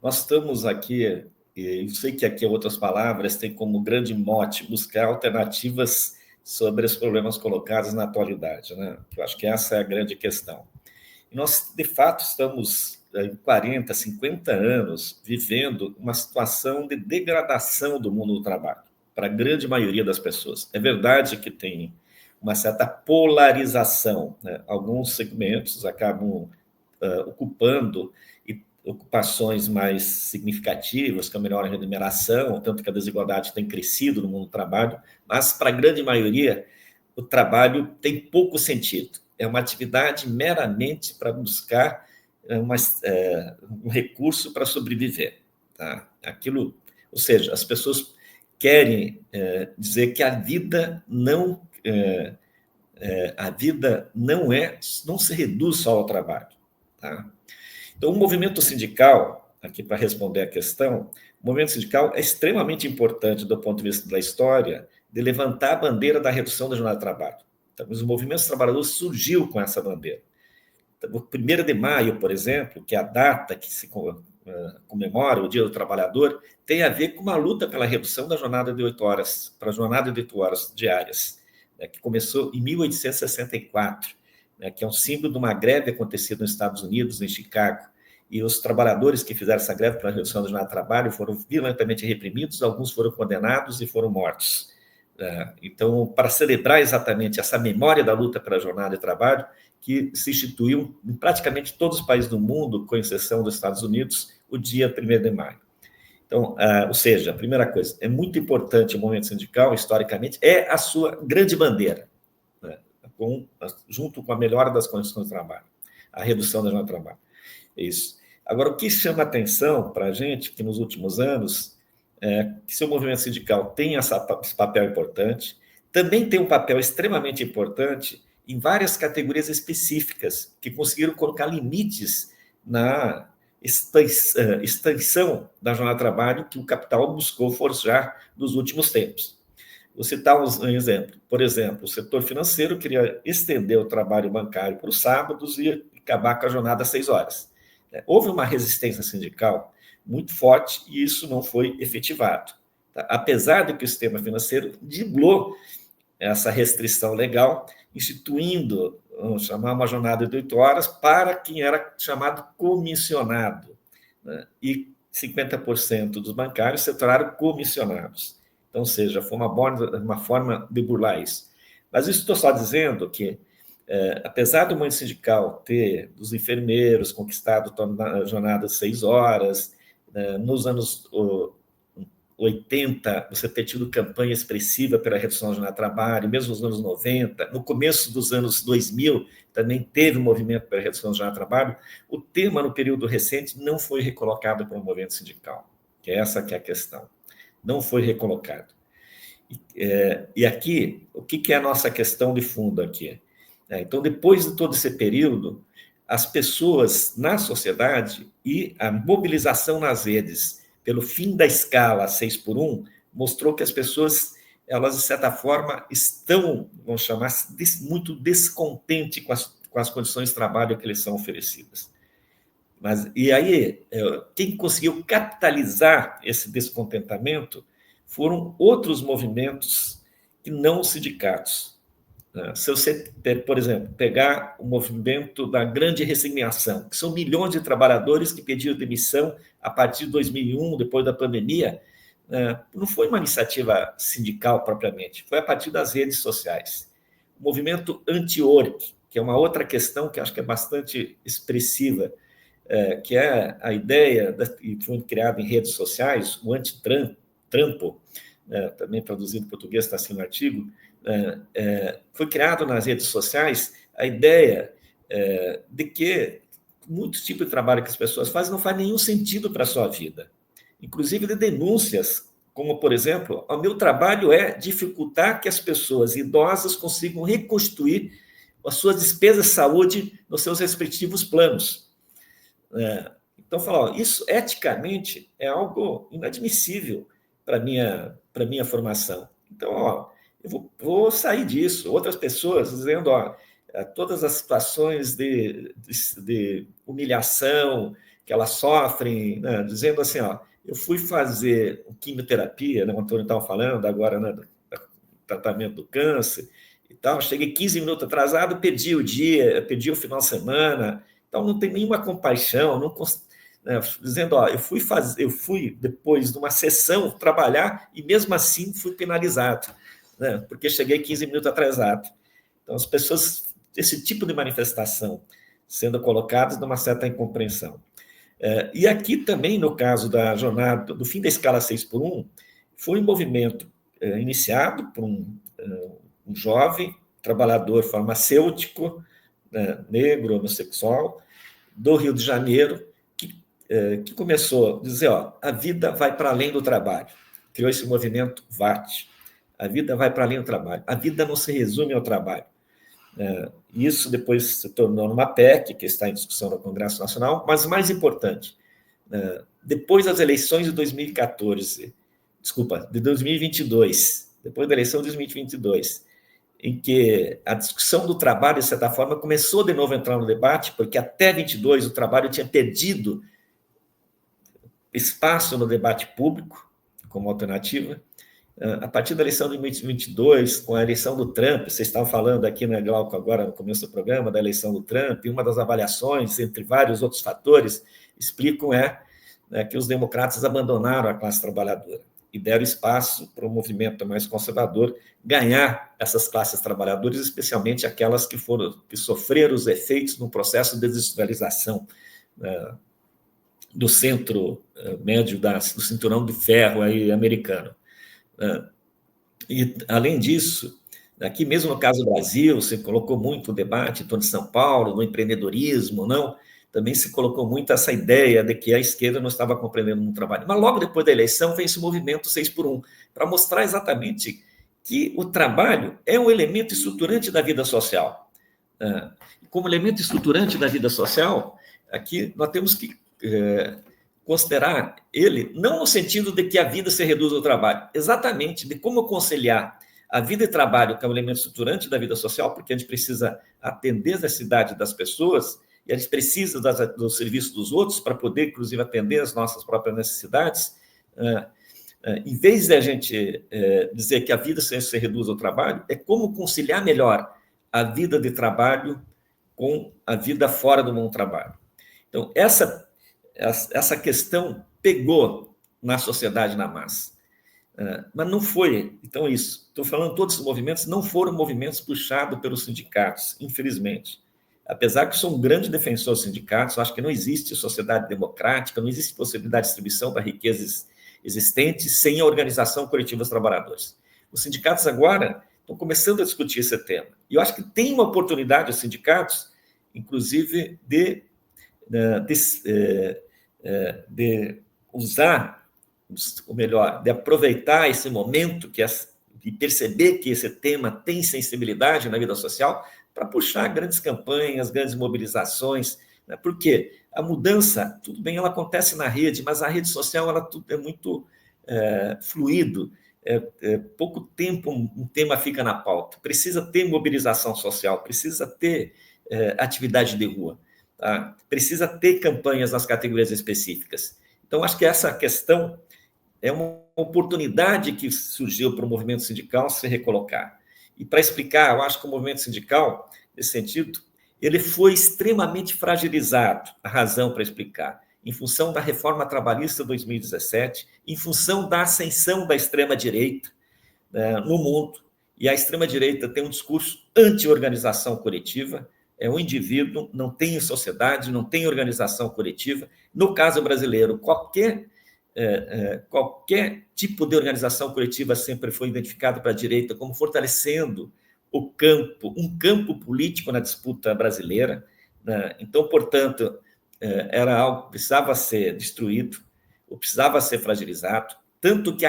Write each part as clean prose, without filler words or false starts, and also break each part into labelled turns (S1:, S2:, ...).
S1: Nós estamos aqui, e eu sei que aqui outras palavras têm como grande mote buscar alternativas sobre os problemas colocados na atualidade, né? Eu acho que essa é a grande questão. E nós, de fato, estamos em 40, 50 anos vivendo uma situação de degradação do mundo do trabalho, para a grande maioria das pessoas. É verdade que tem uma certa polarização, né? Alguns segmentos acabam ocupando ocupações mais significativas, com a melhor remuneração, tanto que a desigualdade tem crescido no mundo do trabalho, mas para a grande maioria o trabalho tem pouco sentido. É uma atividade meramente para buscar um recurso para sobreviver. Tá? Aquilo, ou seja, as pessoas querem dizer que a vida não não se reduz só ao trabalho. Tá? Então, o movimento sindical, aqui para responder a questão, o movimento sindical é extremamente importante do ponto de vista da história de levantar a bandeira da redução da jornada de trabalho. Então, os movimentos trabalhadores surgiu com essa bandeira. Então, o 1º de maio, por exemplo, que é a data que se comemora o Dia do Trabalhador, tem a ver com uma luta pela redução da jornada de 8 horas, para a jornada de 8 horas diárias, né, que começou em 1864, né, que é um símbolo de uma greve acontecida nos Estados Unidos, em Chicago, e os trabalhadores que fizeram essa greve para a redução da jornada de trabalho foram violentamente reprimidos, alguns foram condenados e foram mortos. Então, para celebrar exatamente essa memória da luta pela jornada de trabalho, que se instituiu em praticamente todos os países do mundo, com exceção dos Estados Unidos, o dia 1º de maio. Então, ou seja, a primeira coisa, é muito importante o movimento sindical, historicamente, é a sua grande bandeira, né, junto com a melhora das condições de trabalho, a redução da jornada de trabalho. Isso. Agora, o que chama atenção para a gente, que nos últimos anos, que seu movimento sindical tem esse papel importante, também tem um papel extremamente importante em várias categorias específicas, que conseguiram colocar limites na extensão da jornada de trabalho que o capital buscou forjar nos últimos tempos. Vou citar um exemplo. Por exemplo, o setor financeiro queria estender o trabalho bancário para os sábados e acabar com a jornada às 6 horas. Houve uma resistência sindical muito forte e isso não foi efetivado. Tá? Apesar de que o sistema financeiro driblou essa restrição legal, instituindo, vamos chamar, uma jornada de 8 horas para quem era chamado comissionado, né? E 50% dos bancários se tornaram comissionados. Então, ou seja, foi uma forma de burlar isso. Mas isso estou só dizendo que, apesar do movimento sindical ter, dos enfermeiros, conquistado a jornada de 6 horas, nos anos 80, você ter tido campanha expressiva pela redução da jornada de trabalho, mesmo nos anos 90, no começo dos anos 2000, também teve um movimento pela redução da jornada de trabalho, o tema, no período recente, não foi recolocado pelo movimento sindical, que é essa que é a questão. Não foi recolocado. E aqui, o que é a nossa questão de fundo aqui? Então, depois de todo esse período, as pessoas na sociedade e a mobilização nas redes pelo fim da escala 6x1, mostrou que as pessoas, elas, de certa forma, estão, vamos chamar, muito descontentes com as condições de trabalho que lhes são oferecidas. E aí, quem conseguiu capitalizar esse descontentamento foram outros movimentos que não os sindicatos. Se você, por exemplo, pegar o movimento da grande resignação, que são milhões de trabalhadores que pediram demissão a partir de 2001, depois da pandemia, não foi uma iniciativa sindical propriamente, foi a partir das redes sociais. O movimento anti-work, que é uma outra questão que acho que é bastante expressiva, que é a ideia, que foi criada em redes sociais, o anti-trampo, também traduzido em português, está assim no artigo, foi criado nas redes sociais a ideia de que muitos tipos de trabalho que as pessoas fazem não faz nenhum sentido para a sua vida. Inclusive de denúncias, como, por exemplo, o meu trabalho é dificultar que as pessoas idosas consigam reconstruir as suas despesas de saúde nos seus respectivos planos. Então, falar, isso eticamente é algo inadmissível para a minha formação. Então, eu vou sair disso. Outras pessoas dizendo, todas as situações de humilhação que elas sofrem, né, dizendo assim, ó, eu fui fazer quimioterapia, né, o Antônio estava falando agora, né, do tratamento do câncer e tal, cheguei 15 minutos atrasado, perdi o dia, perdi o final de semana, então não tem nenhuma compaixão, não, né, dizendo, ó, eu fui depois de uma sessão trabalhar e mesmo assim fui penalizado, né, porque cheguei 15 minutos atrasado. Então as pessoas, esse tipo de manifestação sendo colocadas numa certa incompreensão. E aqui também, no caso da jornada, do fim da escala 6 por 1, foi um movimento iniciado por um jovem trabalhador farmacêutico, né, negro, homossexual, do Rio de Janeiro, que começou a dizer, ó, a vida vai para além do trabalho. Criou esse movimento VAT. A vida vai para além do trabalho. A vida não se resume ao trabalho. Isso depois se tornou numa PEC, que está em discussão no Congresso Nacional, mas mais importante, depois das eleições de 2014, desculpa, de 2022, depois da eleição de 2022, em que a discussão do trabalho, de certa forma, começou de novo a entrar no debate, porque até 22 o trabalho tinha perdido espaço no debate público, como alternativa. A partir da eleição de 2022, com a eleição do Trump, vocês estavam falando aqui, né, Glauco, agora no começo do programa, da eleição do Trump, e uma das avaliações, entre vários outros fatores, explicam que os democratas abandonaram a classe trabalhadora e deram espaço para o movimento mais conservador ganhar essas classes trabalhadoras, especialmente aquelas que sofreram os efeitos no processo de desindustrialização do centro médio do cinturão de ferro aí americano. E, além disso, aqui mesmo no caso do Brasil, se colocou muito o debate em torno de São Paulo, do empreendedorismo, não? Também se colocou muito essa ideia de que a esquerda não estava compreendendo o trabalho. Mas logo depois da eleição vem esse movimento 6 por 1, para mostrar exatamente que o trabalho é um elemento estruturante da vida social. Como elemento estruturante da vida social, aqui nós temos que considerar ele não no sentido de que a vida se reduz ao trabalho, exatamente de como conciliar a vida e trabalho, que é um elemento estruturante da vida social, porque a gente precisa atender as necessidades das pessoas e a gente precisa do serviço dos outros para poder, inclusive, atender as nossas próprias necessidades. Em vez de a gente dizer que a vida se reduz ao trabalho, é como conciliar melhor a vida de trabalho com a vida fora do mundo do trabalho. Então, essa questão pegou na sociedade, na massa. Mas não foi, então isso, estou falando, todos os movimentos não foram movimentos puxados pelos sindicatos, infelizmente. Apesar que sou um grande defensor dos sindicatos, acho que não existe sociedade democrática, não existe possibilidade de distribuição da riqueza existente sem a organização coletiva dos trabalhadores. Os sindicatos agora estão começando a discutir esse tema. E eu acho que tem uma oportunidade os sindicatos, inclusive, de usar, ou melhor, de aproveitar esse momento de perceber que esse tema tem sensibilidade na vida social para puxar grandes campanhas, grandes mobilizações, né? Porque a mudança, tudo bem, ela acontece na rede, mas a rede social ela tudo é muito fluido, pouco tempo um tema fica na pauta, precisa ter mobilização social, precisa ter atividade de rua. Tá? Precisa ter campanhas nas categorias específicas. Então, acho que essa questão é uma oportunidade que surgiu para o movimento sindical se recolocar. E para explicar, eu acho que o movimento sindical, nesse sentido, ele foi extremamente fragilizado, a razão para explicar, em função da reforma trabalhista de 2017, em função da ascensão da extrema-direita no mundo. E a extrema-direita tem um discurso anti-organização coletiva, o indivíduo não tem sociedade, não tem organização coletiva. No caso brasileiro, qualquer tipo de organização coletiva sempre foi identificado para a direita como fortalecendo um campo político na disputa brasileira. Então, portanto, era algo que precisava ser destruído, ou precisava ser fragilizado, tanto que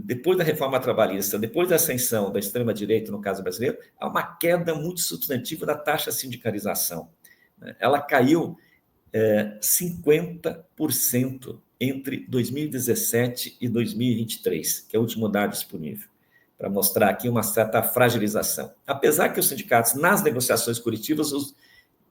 S1: depois da reforma trabalhista, depois da ascensão da extrema-direita, no caso brasileiro, há uma queda muito substantiva da taxa de sindicalização. Ela caiu 50% entre 2017 e 2023, que é o último dado disponível, para mostrar aqui uma certa fragilização. Apesar que os sindicatos, nas negociações coletivas,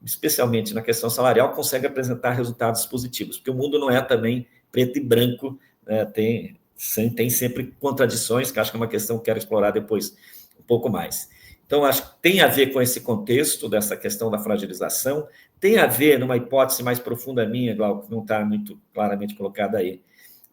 S1: especialmente na questão salarial, consegue apresentar resultados positivos, porque o mundo não é também preto e branco, né? Tem sempre contradições, que acho que é uma questão que quero explorar depois um pouco mais. Então, acho que tem a ver com esse contexto dessa questão da fragilização, tem a ver, numa hipótese mais profunda minha, Glauco, que não está muito claramente colocada aí,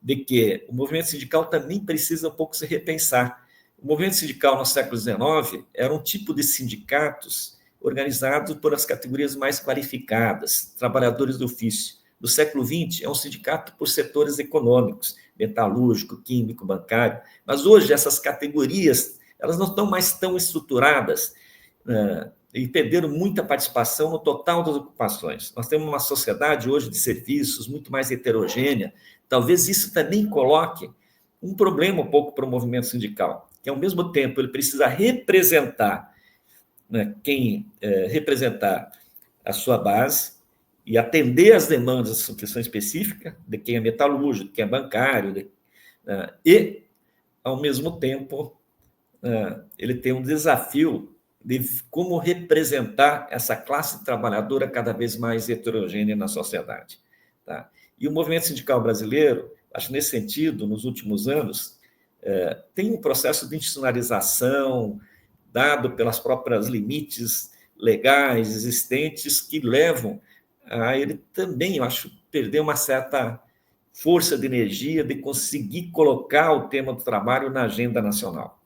S1: de que o movimento sindical também precisa um pouco se repensar. O movimento sindical no século XIX era um tipo de sindicatos organizados por as categorias mais qualificadas, trabalhadores do ofício. No século XX, é um sindicato por setores econômicos, metalúrgico, químico, bancário, mas hoje essas categorias elas não estão mais tão estruturadas e perderam muita participação no total das ocupações. Nós temos uma sociedade hoje de serviços muito mais heterogênea. Talvez isso também coloque um problema um pouco para o movimento sindical, que ao mesmo tempo ele precisa representar, né, representar a sua base e atender às demandas da questão específica de quem é metalúrgico, de quem é bancário, e, ao mesmo tempo, ele tem um desafio de como representar essa classe trabalhadora cada vez mais heterogênea na sociedade. Tá? E o movimento sindical brasileiro, acho nesse sentido, nos últimos anos, tem um processo de institucionalização dado pelas próprias limites legais existentes que levam a ele também, eu acho, perder uma certa força de energia de conseguir colocar o tema do trabalho na agenda nacional.